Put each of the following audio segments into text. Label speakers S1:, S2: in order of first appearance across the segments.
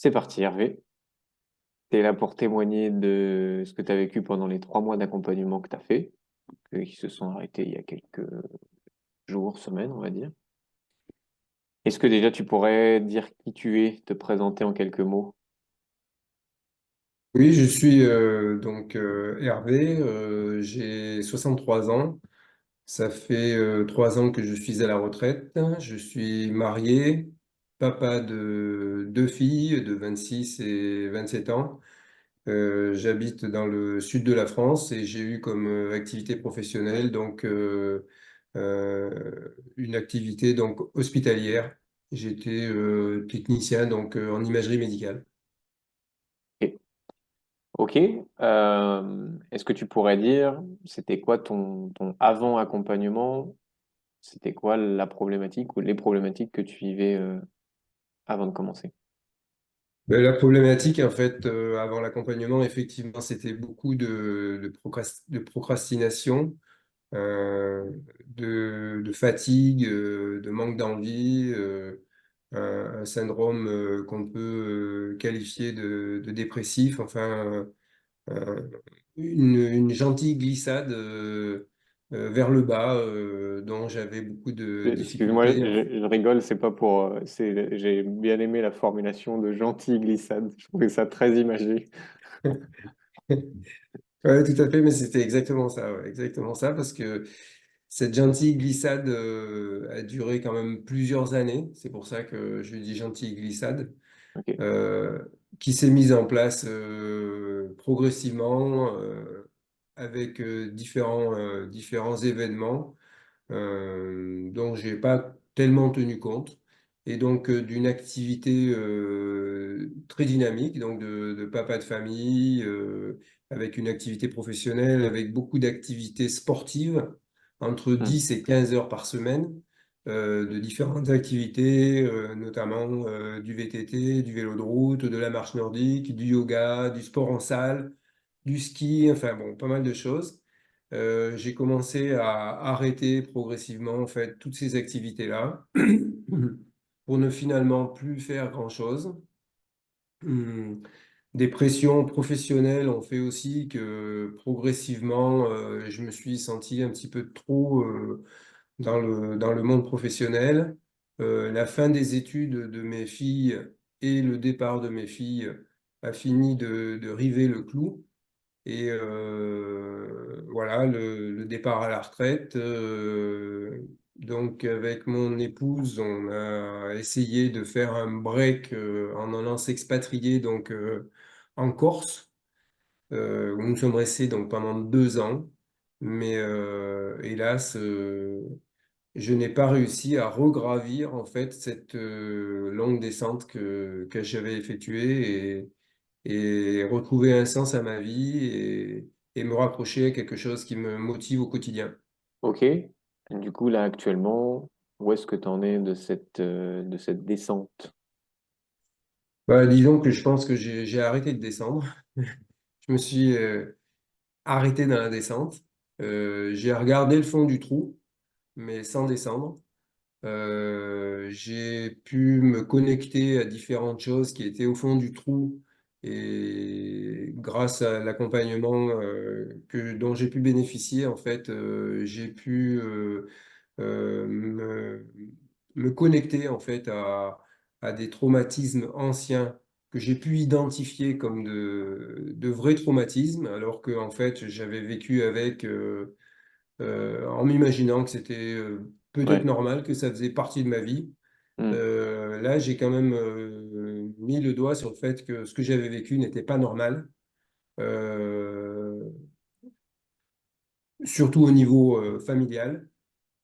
S1: C'est parti, Hervé. Tu es là pour témoigner de ce que tu as vécu pendant les 3 mois d'accompagnement que tu as fait, qui se sont arrêtés il y a quelques jours, semaines, on va dire. Est-ce que déjà tu pourrais dire qui tu es, te présenter en quelques mots?
S2: Oui, je suis Hervé, j'ai 63 ans. Ça fait 3 ans que je suis à la retraite. Je suis marié, papa de deux filles de 26 et 27 ans. J'habite dans le sud de la France et j'ai eu comme activité professionnelle une activité hospitalière. J'étais technicien en imagerie médicale.
S1: Ok. Ok. Est-ce que tu pourrais dire, c'était quoi ton avant accompagnement? C'était quoi la problématique ou les problématiques que tu vivais avant de commencer?
S2: Ben, la problématique, en fait, avant l'accompagnement, effectivement, c'était beaucoup de procrastination, euh, de fatigue, de manque d'envie, un syndrome qu'on peut qualifier de dépressif, enfin, euh, une gentille glissade vers le bas dont j'avais beaucoup de
S1: Excuse-moi,
S2: difficultés.
S1: je rigole, c'est pas pour. J'ai bien aimé la formulation de gentille glissade. Je trouvais ça très imagé.
S2: Ouais, tout à fait, mais c'était exactement ça, ouais, exactement ça, parce que cette gentille glissade a duré quand même plusieurs années. C'est pour ça que je dis gentille glissade,
S1: Ok.
S2: euh, qui s'est mise en place progressivement avec différents événements dont j'ai pas tellement tenu compte, et donc d'une activité très dynamique, donc de papa de famille, avec une activité professionnelle, avec beaucoup d'activités sportives, entre
S1: Hmm.
S2: 10 et 15 heures par semaine, de différentes activités, notamment du VTT, du vélo de route, de la marche nordique, du yoga, du sport en salle, du ski, enfin bon, pas mal de choses. J'ai commencé à arrêter progressivement en fait toutes ces activités-là pour ne finalement plus faire grand-chose. Hum, Des pressions professionnelles ont fait aussi que progressivement, je me suis senti un petit peu trop dans le monde professionnel. La fin des études de mes filles et le départ de mes filles a fini de river le clou. Et voilà, le départ à la retraite. Donc, avec mon épouse, on a essayé de faire un break en allant s'expatrier en Corse, où nous sommes restés donc pendant 2 ans. Mais hélas, je n'ai pas réussi à regravir en fait cette longue descente que j'avais effectuée et retrouver un sens à ma vie et me rapprocher à quelque chose qui me motive au quotidien.
S1: Ok. Du coup, là, actuellement, où est-ce que tu en es de cette descente?
S2: Bah, disons que je pense que j'ai arrêté de descendre. Je me suis arrêté dans la descente. J'ai regardé le fond du trou, mais sans descendre. J'ai pu me connecter à différentes choses qui étaient au fond du trou et grâce à l'accompagnement dont j'ai pu bénéficier, en fait, j'ai pu euh, me, me connecter en fait à des traumatismes anciens que j'ai pu identifier comme de vrais traumatismes, alors que en fait j'avais vécu avec en m'imaginant que c'était peut-être
S1: Ouais.
S2: normal, que ça faisait partie de ma vie.
S1: Hmm.
S2: Là, j'ai quand même mis le doigt sur le fait que ce que j'avais vécu n'était pas normal, euh, surtout au niveau familial.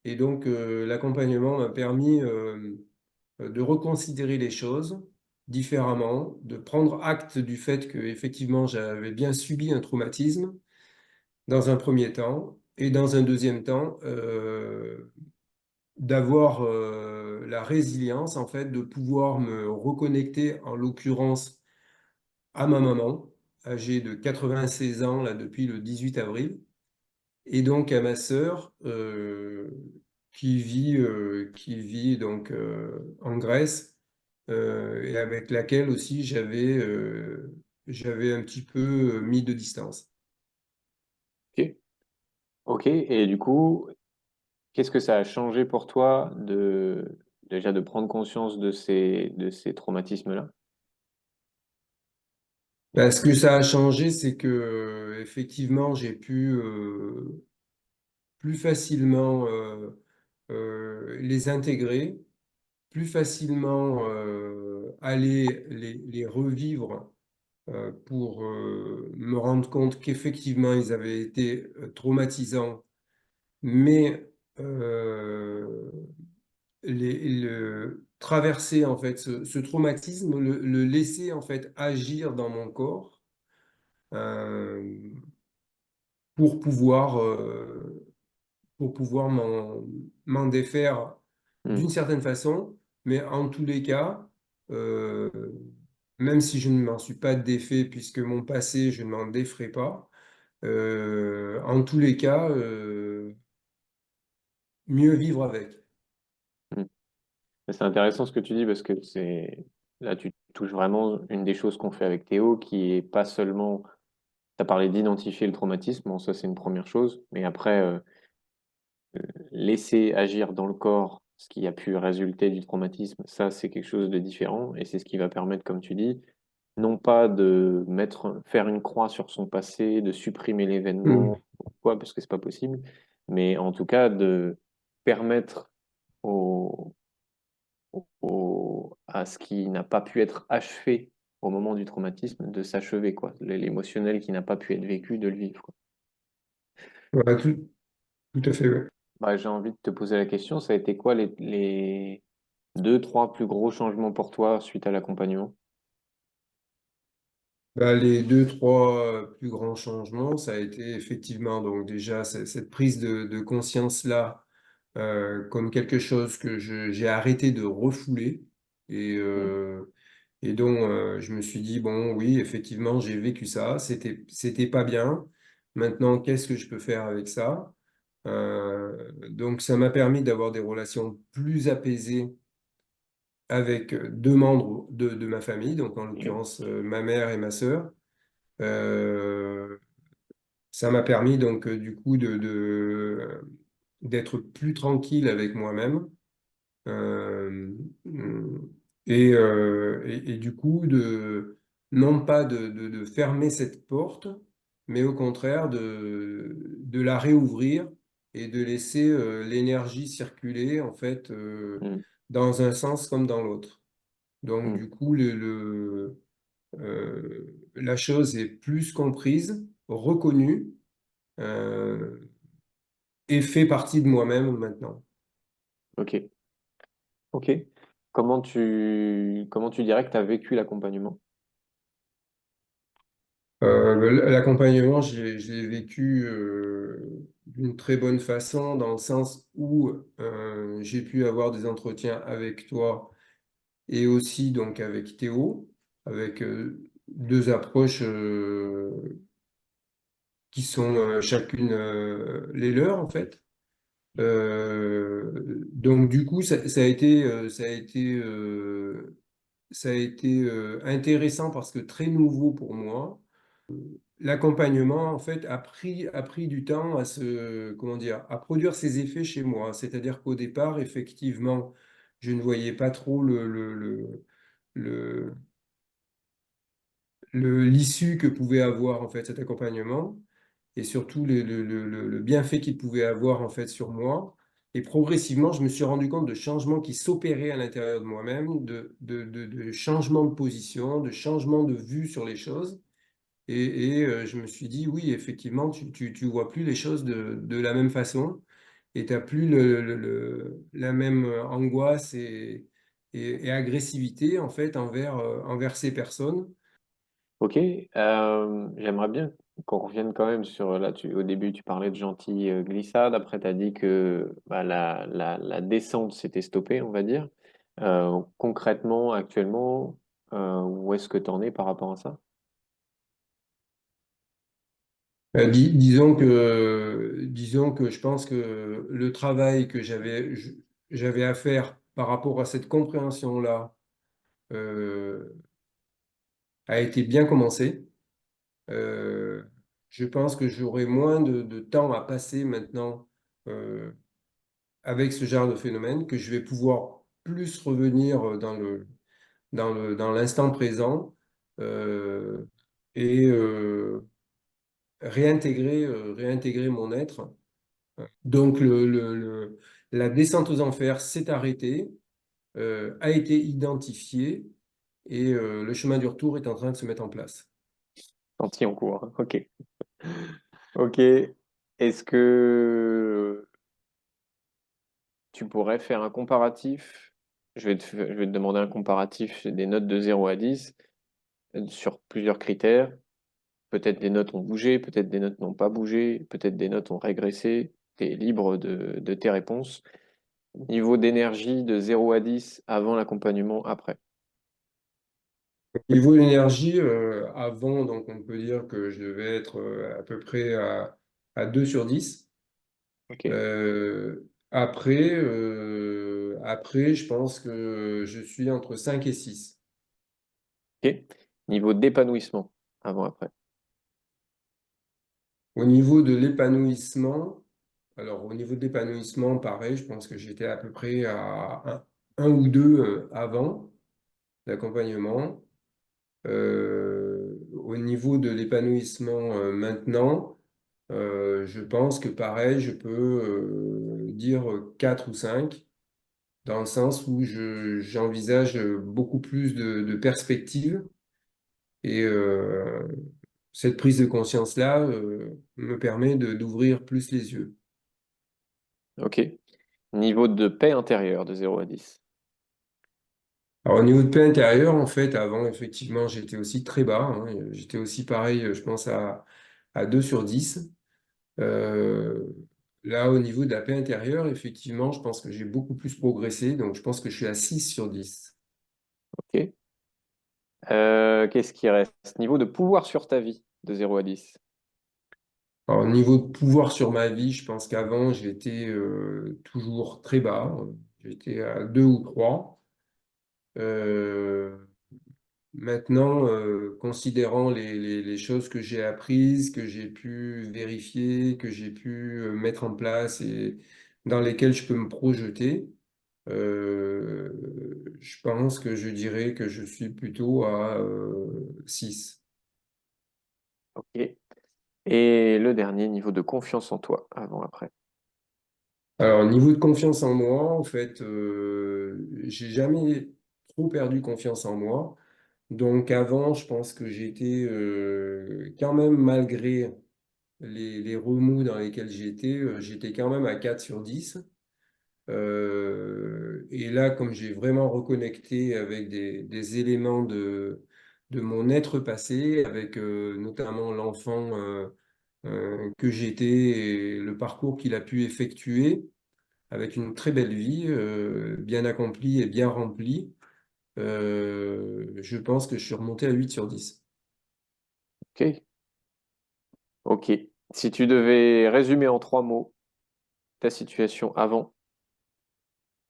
S2: Et donc, l'accompagnement m'a permis de reconsidérer les choses différemment, de prendre acte du fait que effectivement j'avais bien subi un traumatisme dans un premier temps, et dans un deuxième temps, d'avoir la résilience en fait de pouvoir me reconnecter, en l'occurrence à ma maman, âgée de 96 ans là depuis le 18 avril, et donc à ma sœur qui vit en Grèce et avec laquelle aussi j'avais un petit peu mis de distance.
S1: Ok. Ok. Et du coup, qu'est-ce que ça a changé pour toi de déjà de prendre conscience de ces traumatismes-là?
S2: Ben, ce que ça a changé, c'est que effectivement, j'ai pu plus facilement les intégrer, plus facilement aller les revivre pour me rendre compte qu'effectivement, ils avaient été traumatisants, mais traverser en fait ce traumatisme, le laisser en fait agir dans mon corps euh, pour pouvoir, euh, pour pouvoir m'en défaire
S1: Hmm.
S2: d'une certaine façon, mais en tous les cas, euh, même si je ne m'en suis pas défait, puisque mon passé, je ne m'en déferai pas, en tous les cas, mieux vivre avec.
S1: Hmm. C'est intéressant ce que tu dis parce que c'est là tu touches vraiment une des choses qu'on fait avec Théo qui est pas seulement tu as parlé d'identifier le traumatisme, bon ça c'est une première chose, mais après laisser agir dans le corps ce qui a pu résulter du traumatisme, ça c'est quelque chose de différent et c'est ce qui va permettre comme tu dis non pas de faire une croix sur son passé, de supprimer l'événement,
S2: Mm.
S1: quoi, parce que c'est pas possible, mais en tout cas de permettre au, à ce qui n'a pas pu être achevé au moment du traumatisme de s'achever, quoi. L'émotionnel qui n'a pas pu être vécu, de le vivre, quoi.
S2: Voilà, tout à fait, ouais.
S1: Bah, j'ai envie de te poser la question, ça a été quoi les deux, trois plus gros changements pour toi suite à l'accompagnement?
S2: Bah, les deux, trois plus grands changements, ça a été effectivement donc déjà cette prise de conscience-là comme quelque chose que j'ai arrêté de refouler et,
S1: Hmm,
S2: euh, et donc je me suis dit, bon oui, effectivement, j'ai vécu ça, c'était pas bien. Maintenant, qu'est-ce que je peux faire avec ça? Donc ça m'a permis d'avoir des relations plus apaisées avec deux membres de ma famille, donc en
S1: ok.
S2: l'occurrence ma mère et ma sœur. Euh, Ça m'a permis donc du coup d'être plus tranquille avec moi-même euh, et du coup non pas de fermer cette porte, mais au contraire de la réouvrir et de laisser l'énergie circuler en fait
S1: Hmm,
S2: dans un sens comme dans l'autre. Donc
S1: hmm,
S2: du coup la chose est plus comprise, reconnue euh, et fait partie de moi-même maintenant.
S1: ok. Ok. Comment tu dirais que tu as vécu l'accompagnement?
S2: L'accompagnement, je l'ai vécu d'une très bonne façon dans le sens où j'ai pu avoir des entretiens avec toi et aussi donc avec Théo, avec deux approches qui sont chacune les leurs en fait. Donc du coup, ça a été intéressant parce que très nouveau pour moi. L'accompagnement, en fait, a pris du temps à comment dire, à produire ses effets chez moi. C'est-à-dire qu'au départ, effectivement, je ne voyais pas trop le- l'issue que pouvait avoir, en fait, cet accompagnement et surtout le bienfait qu'il pouvait avoir, en fait, sur moi. Et progressivement, je me suis rendu compte de changements qui s'opéraient à l'intérieur de moi-même, de changements de position, de changements de vue sur les choses. Je me suis dit, oui, effectivement, tu vois plus les choses de la même façon et tu n'as plus la même angoisse et agressivité en fait envers ces personnes.
S1: Ok. J'aimerais bien qu'on revienne quand même sur là. Au début, tu parlais de gentille glissade. Après, tu as dit que bah, la descente s'était stoppée, on va dire. Concrètement, actuellement, où est-ce que tu en es par rapport à ça?
S2: Disons que je pense que le travail que j'avais à faire par rapport à cette compréhension-là euh, a été bien commencé. Euh, je pense que j'aurai moins de temps à passer maintenant euh, avec ce genre de phénomène, que je vais pouvoir plus revenir dans l'instant présent euh, et réintégrer mon être. Donc la descente aux enfers s'est arrêtée, a été identifiée et le chemin du retour est en train de se mettre en place.
S1: Gentil en cours, hein. Ok. Ok. Est-ce que tu pourrais faire un comparatif? Je vais te demander un comparatif des notes de 0 à 10 sur plusieurs critères. Peut-être des notes ont bougé, peut-être des notes n'ont pas bougé, peut-être des notes ont régressé. Tu es libre de tes réponses. Niveau d'énergie de 0 à 10 avant l'accompagnement, après.
S2: Au niveau de l'énergie, avant, donc on peut dire que je devais être à peu près à 2 sur 10.
S1: Ok.
S2: Après, je pense que je suis entre 5 et 6.
S1: Ok. Niveau d'épanouissement, avant-après.
S2: Au niveau de l'épanouissement, alors au niveau de l'épanouissement, pareil, je pense que j'étais à peu près à un ou 2 avant l'accompagnement. Au niveau de l'épanouissement maintenant, je pense que pareil, je peux dire 4 ou 5 dans le sens où j'envisage beaucoup plus de perspectives et cette prise de conscience-là me permet d'ouvrir plus les yeux.
S1: Ok. Niveau de paix intérieure de 0 à 10.
S2: Alors, au niveau de paix intérieure, en fait, avant, effectivement, j'étais aussi très bas, hein. J'étais aussi pareil, je pense, à 2 sur 10. Euh, Là, au niveau de la paix intérieure, effectivement, je pense que j'ai beaucoup plus progressé, donc je pense que je suis à 6 sur 10.
S1: Ok. Qu'est-ce qui reste? Niveau de pouvoir sur ta vie de 0 à 10.
S2: Alors, au niveau de pouvoir sur ma vie, je pense qu'avant, j'étais toujours très bas. J'étais à 2 ou 3. Euh, Maintenant, considérant les choses que j'ai apprises, que j'ai pu vérifier, que j'ai pu mettre en place et dans lesquelles je peux me projeter, euh, je pense que je dirais que je suis plutôt à 6.
S1: Ok. Et le dernier, niveau de confiance en toi, avant-après.
S2: Alors, au niveau de confiance en moi, en fait, j'ai jamais trop perdu confiance en moi. Donc avant, je pense que j'étais quand même, malgré les remous dans lesquels j'étais quand même à 4 sur 10. Et là, comme j'ai vraiment reconnecté avec des éléments de mon être passé, avec notamment l'enfant que j'étais et le parcours qu'il a pu effectuer, avec une très belle vie, bien accomplie et bien remplie, je pense que je suis remonté à 8 sur 10.
S1: Ok. Ok. Si tu devais résumer en 3 mots ta situation avant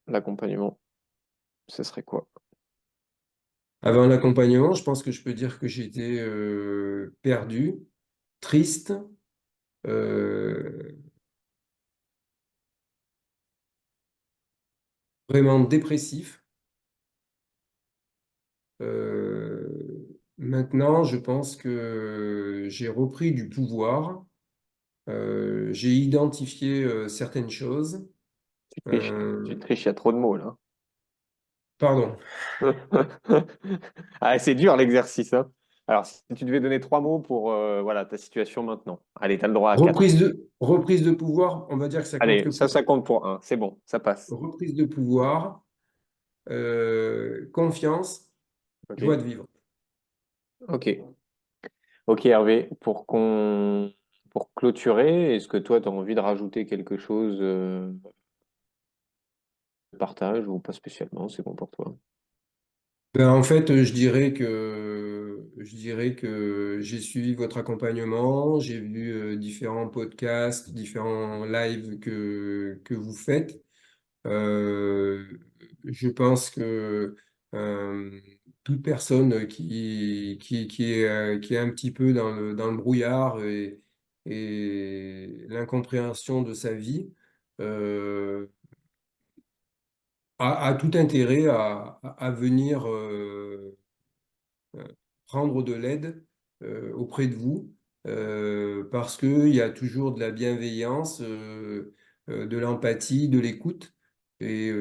S1: l'accompagnement, ce serait quoi?
S2: Avant l'accompagnement, je pense que je peux dire que j'étais perdu, triste, euh, vraiment dépressif. Maintenant, je pense que j'ai repris du pouvoir. J'ai identifié certaines choses.
S1: Tu triches, tu
S2: Euh,
S1: triches, il y a trop de mots là.
S2: Pardon.
S1: Ah, c'est dur l'exercice, hein. Alors, si tu devais donner 3 mots pour voilà, ta situation maintenant. Allez, tu as le droit à 4.
S2: Reprise de pouvoir, on va dire que ça compte
S1: Allez,
S2: que pour
S1: ça compte pour un. C'est bon, ça passe.
S2: reprise de pouvoir, confiance,
S1: Ok.
S2: joie de vivre.
S1: Ok. Ok, Hervé, pour clôturer, est-ce que toi, tu as envie de rajouter quelque chose de partage ou pas spécialement, c'est bon pour toi?
S2: Ben, en fait, je dirais que j'ai suivi votre accompagnement, j'ai vu différents podcasts, différents lives que vous faites. Euh, je pense que euh, toute personne qui est un petit peu dans le brouillard et l'incompréhension de sa vie euh, a tout intérêt à venir prendre de l'aide auprès de vous parce qu'il y a toujours de la bienveillance, de l'empathie, de l'écoute et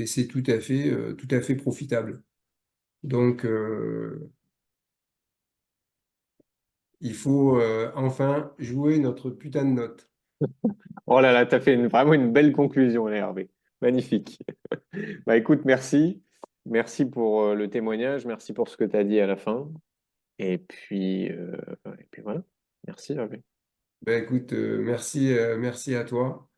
S2: c'est tout à fait profitable. Donc, il faut enfin jouer notre putain de note.
S1: Oh là là, tu as fait vraiment une belle conclusion, là, Hervé. Magnifique. Bah écoute, merci. Merci pour le témoignage, merci pour ce que tu as dit à la fin. Et puis voilà. Merci, Hervé.
S2: Ben écoute, merci à toi.